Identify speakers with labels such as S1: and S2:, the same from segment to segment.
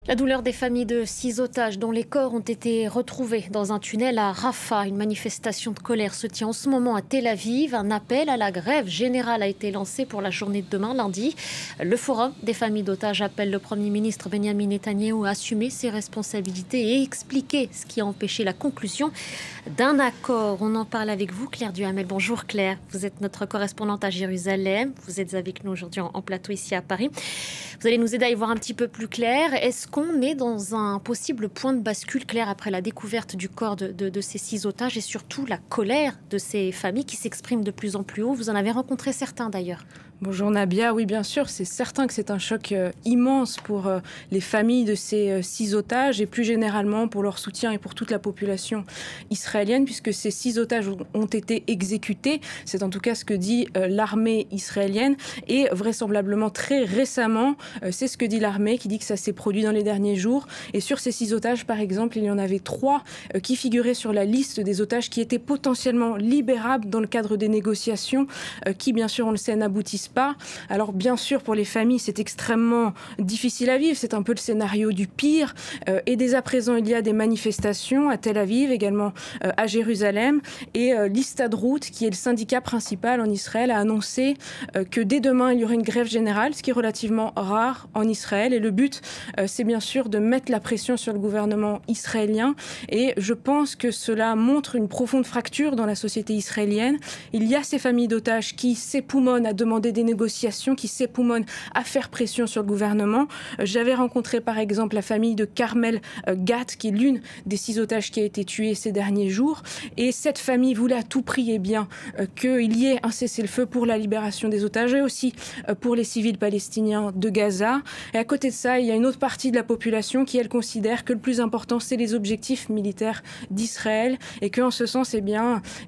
S1: La douleur des familles de 6 otages dont les corps ont été retrouvés dans un tunnel à Rafah. Une manifestation de colère se tient en ce moment à Tel Aviv. Un appel à la grève générale a été lancé pour la journée de demain, lundi. Le Forum des familles d'otages appelle le Premier ministre Benyamin Netanyahou à assumer ses responsabilités et expliquer ce qui a empêché la conclusion d'un accord. On en parle avec vous, Claire Duhamel. Bonjour Claire, vous êtes notre correspondante à Jérusalem. Vous êtes avec nous aujourd'hui en plateau ici à Paris. Vous allez nous aider à y voir un petit peu plus clair. Est-ce qu'on est dans un possible point de bascule, Claire, après la découverte du corps de ces 6 otages et surtout la colère de ces familles qui s'expriment de plus en plus haut? Vous en avez rencontré certains d'ailleurs.
S2: Bonjour Nabia, oui bien sûr, c'est certain que c'est un choc immense pour les familles de ces 6 otages et plus généralement pour leur soutien et pour toute la population israélienne puisque ces 6 otages ont été exécutés, c'est en tout cas ce que dit l'armée israélienne et vraisemblablement très récemment, c'est ce que dit l'armée qui dit que ça s'est produit dans les derniers jours et sur ces 6 otages par exemple, il y en avait 3 qui figuraient sur la liste des otages qui étaient potentiellement libérables dans le cadre des négociations qui bien sûr on le sait n'aboutissent pas. Alors bien sûr pour les familles c'est extrêmement difficile à vivre, c'est un peu le scénario du pire et dès à présent il y a des manifestations à Tel Aviv, également à Jérusalem et l'Histadrout qui est le syndicat principal en Israël a annoncé que dès demain il y aurait une grève générale, ce qui est relativement rare en Israël et le but c'est bien sûr de mettre la pression sur le gouvernement israélien et je pense que cela montre une profonde fracture dans la société israélienne. Il y a ces familles d'otages qui s'époumonnent à demander des négociations, qui s'époumonnent à faire pression sur le gouvernement. J'avais rencontré par exemple la famille de Carmel Gatt, qui est l'une des 6 otages qui a été tuée ces derniers jours. Et cette famille voulait à tout prix qu'il y ait un cessez-le-feu pour la libération des otages et aussi pour les civils palestiniens de Gaza. Et à côté de ça, il y a une autre partie de la population qui, elle, considère que le plus important, c'est les objectifs militaires d'Israël et qu'en ce sens,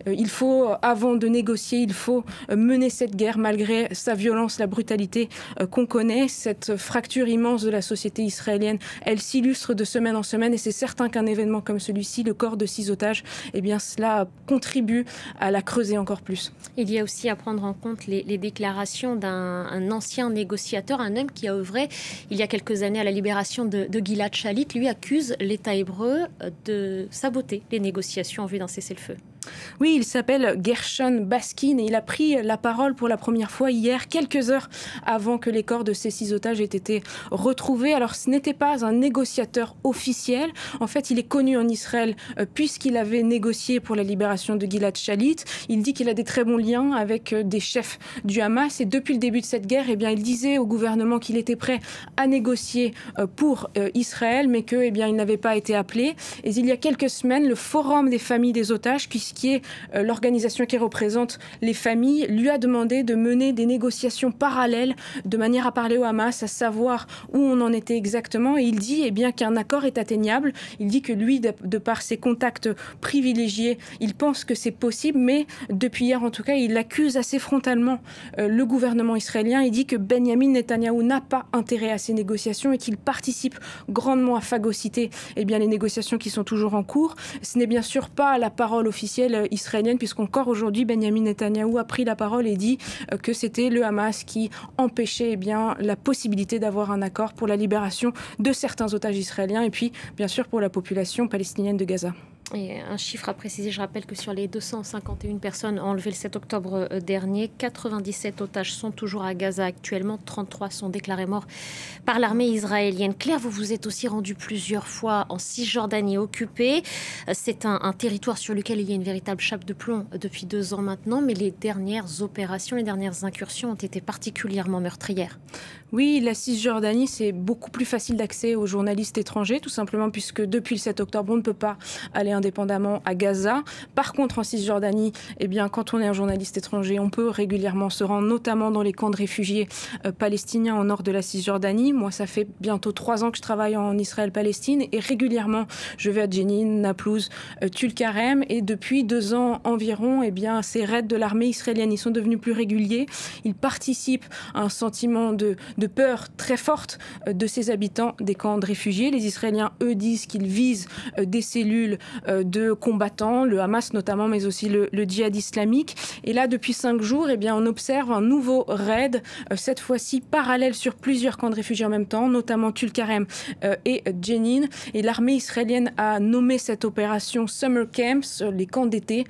S2: il faut, avant de négocier, il faut mener cette guerre malgré sa violence, la brutalité qu'on connaît. Cette fracture immense de la société israélienne, elle s'illustre de semaine en semaine et c'est certain qu'un événement comme celui-ci, le corps de 6 otages, cela contribue à la creuser encore plus.
S1: Il y a aussi à prendre en compte les déclarations d'un ancien négociateur, un homme qui a œuvré il y a quelques années à la libération de Gilad Shalit. Lui accuse l'État hébreu de saboter les négociations en vue d'un cessez-le-feu.
S2: Oui, il s'appelle Gershon Baskin et il a pris la parole pour la première fois hier, quelques heures avant que les corps de ces 6 otages aient été retrouvés. Alors ce n'était pas un négociateur officiel. En fait, il est connu en Israël puisqu'il avait négocié pour la libération de Gilad Shalit. Il dit qu'il a des très bons liens avec des chefs du Hamas et depuis le début de cette guerre, il disait au gouvernement qu'il était prêt à négocier pour Israël, mais qu'il n'avait pas été appelé. Et il y a quelques semaines, le Forum des familles des otages, qui est l'organisation qui représente les familles, lui a demandé de mener des négociations parallèles de manière à parler au Hamas, à savoir où on en était exactement. Et il dit qu'un accord est atteignable. Il dit que lui, de par ses contacts privilégiés, il pense que c'est possible. Mais depuis hier, en tout cas, il accuse assez frontalement le gouvernement israélien. Il dit que Benyamin Netanyahou n'a pas intérêt à ces négociations et qu'il participe grandement à phagocyter les négociations qui sont toujours en cours. Ce n'est bien sûr pas la parole officielle israélienne, puisqu'encore aujourd'hui, Benyamin Netanyahou a pris la parole et dit que c'était le Hamas qui empêchait la possibilité d'avoir un accord pour la libération de certains otages israéliens et puis, bien sûr, pour la population palestinienne de Gaza.
S1: Et un chiffre à préciser, je rappelle que sur les 251 personnes enlevées le 7 octobre dernier, 97 otages sont toujours à Gaza actuellement, 33 sont déclarés morts par l'armée israélienne. Claire, vous vous êtes aussi rendue plusieurs fois en Cisjordanie occupée. C'est un territoire sur lequel il y a une véritable chape de plomb depuis 2 ans maintenant, mais les dernières opérations, les dernières incursions ont été particulièrement meurtrières.
S2: Oui, la Cisjordanie, c'est beaucoup plus facile d'accès aux journalistes étrangers, tout simplement puisque depuis le 7 octobre, on ne peut pas aller indépendamment à Gaza. Par contre, en Cisjordanie, quand on est un journaliste étranger, on peut régulièrement se rendre, notamment dans les camps de réfugiés palestiniens au nord de la Cisjordanie. Moi, ça fait bientôt 3 ans que je travaille en Israël-Palestine et régulièrement, je vais à Jenin, Naplouse, Tulkarem et depuis 2 ans environ, ces raids de l'armée israélienne, ils sont devenus plus réguliers. Ils participent à un sentiment de de peur très forte de ces habitants des camps de réfugiés. Les Israéliens, eux, disent qu'ils visent des cellules de combattants, le Hamas notamment, mais aussi le djihad islamique. Et là, depuis 5 jours, eh bien, on observe un nouveau raid, cette fois-ci parallèle sur plusieurs camps de réfugiés en même temps, notamment Tulkarem et Jenin. Et l'armée israélienne a nommé cette opération Summer Camps, les camps d'été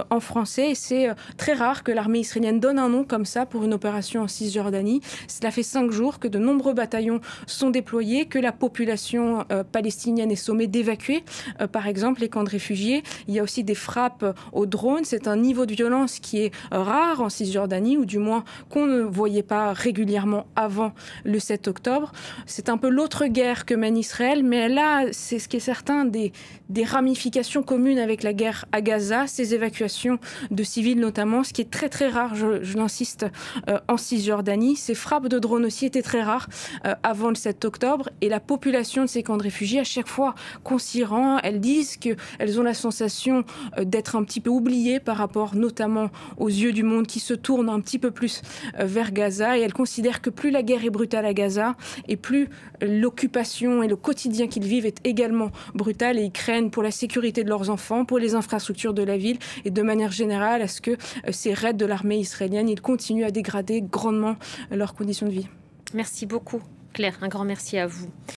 S2: en français. Et c'est très rare que l'armée israélienne donne un nom comme ça pour une opération en Cisjordanie. Cela fait 5 jours que de nombreux bataillons sont déployés, que la population palestinienne est sommée d'évacuer, par exemple, les camps de réfugiés. Il y a aussi des frappes aux drones. C'est un niveau de violence qui est rare en Cisjordanie, ou du moins qu'on ne voyait pas régulièrement avant le 7 octobre. C'est un peu l'autre guerre que mène Israël, mais elle a, c'est ce qui est certain, des ramifications communes avec la guerre à Gaza, ces évacuations de civils notamment, ce qui est très très rare, je l'insiste, en Cisjordanie. Ces frappes de drones aussi étaient très rares avant le 7 octobre, et la population de ces camps de réfugiés, à chaque fois qu'on s'y rend, elles disent qu'elles ont la sensation d'être un petit peu oubliées par rapport notamment aux yeux du monde qui se tournent un petit peu plus vers Gaza, et elles considèrent que plus la guerre est brutale à Gaza, et plus l'occupation et le quotidien qu'ils vivent est également brutal, et ils craignent pour la sécurité de leurs enfants, pour les infrastructures de la ville, et de manière générale à ce que ces raids de l'armée israélienne ils continuent à dégrader grandement leurs conditions de vie.
S1: Merci beaucoup, Claire. Un grand merci à vous.